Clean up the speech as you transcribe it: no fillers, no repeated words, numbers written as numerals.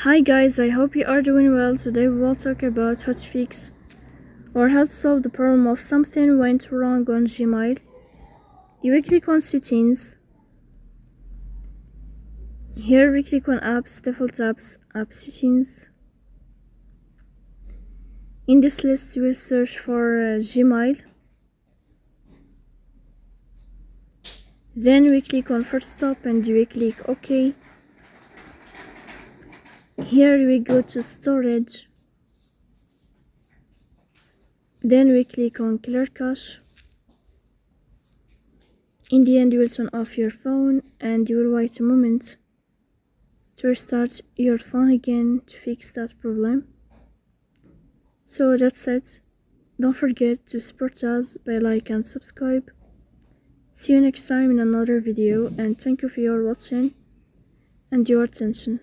Hi guys, I hope you are doing well. Today we will talk about how to fix or how to solve the problem of something went wrong on Gmail. You will click on settings. Here we click on apps, default apps, app settings. In this list you will search for Gmail. Then we click on first stop and we click OK. Here we go to storage. Then we click on clear cache. In the end you will turn off your phone and you will wait a moment to restart your phone again to fix that problem. So that's it. Don't forget to support us by like and subscribe. See you next time in another video, and thank you for your watching and your attention.